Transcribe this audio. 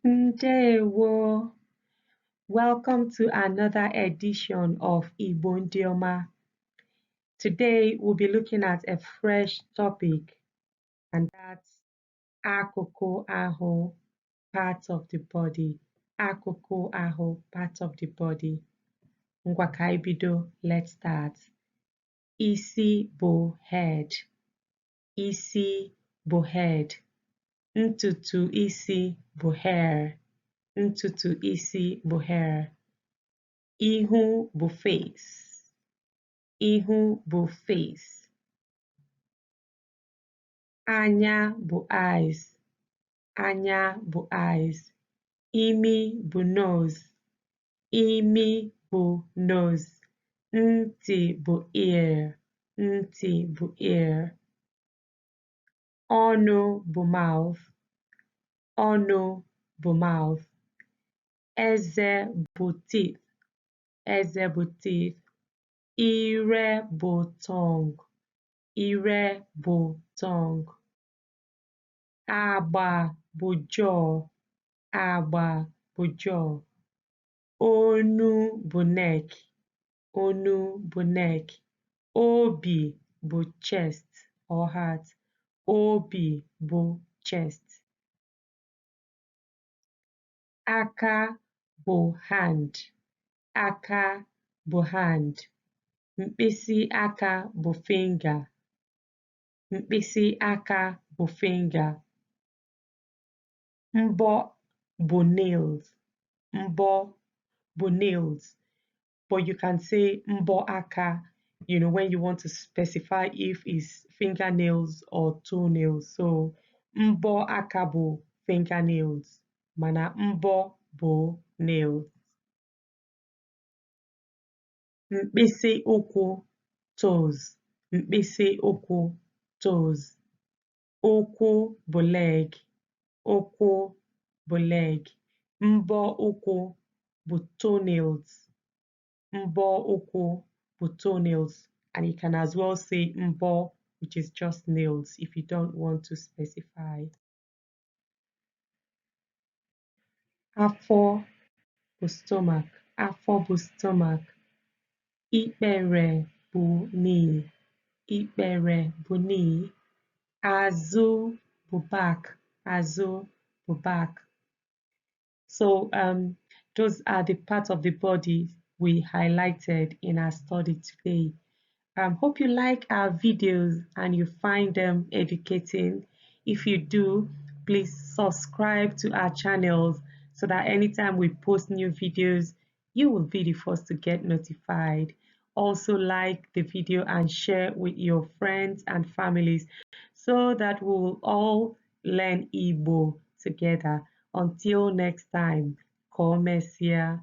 Ndewo. Welcome to another edition of Igbo Ndioma. Today we'll be looking at a fresh topic, and that's Akuku Aho, part of the body. Akuku Aho, part of the body. Ngwa ka anyị bido, let's start. Isi bụ head. Isi bụ head. Ntutu isi bụ hair. Ntutu isi bụ hair. Ihu bụ face. Ihu bụ face. Anya bụ eyes. Anya bụ eyes. Imi bụ nose. Imi bụ nose. Ntị bụ ear. Ntị bụ ear. Ọnụ bụ mouth. Ọnụ bụ mouth. Eze bụ teeth. Eze bụ teeth. Ire bụ tongue. Ire bụ tongue. Agba bụ jaw. Agba bụ jaw. Onu bụ neck. Onu bụ neck. Obi bụ chest or heart. Obi bụ chest. Aka bụ hand. Aka bụ hand. Mkpịsị aka bụ finger. Mkpịsị aka bụ finger. Mbọ bụ nails. Mbọ bụ nails. But you can say mbọ aka, when you want to specify if it's fingernails or toenails. So mbọ aka bụ fingernails. Mana mbọ bụ nails. Mkpịsị ụkwụ toes. Mkpịsị ụkwụ toes. Ụkwụ bụ leg. Ụkwụ bụ leg. Mbọ ụkwụ bụ toenails. Mbọ ụkwụ bụ toenails. And you can as well say mbọ, which is just nails, if you don't want to specify. Afọ bụ stomach. Afọ bụ stomach. Ikpere bụ knee. Ikpere bụ knee. Azụ bụ back. Azụ bụ back. So those are the parts of the body we highlighted in our study today. Hope you like our videos and you find them educating. If you do, please subscribe to our channels so that anytime we post new videos, you will be the first to get notified. Also like the video and share with your friends and families so that we will all learn Igbo together. Until next time, Komesia.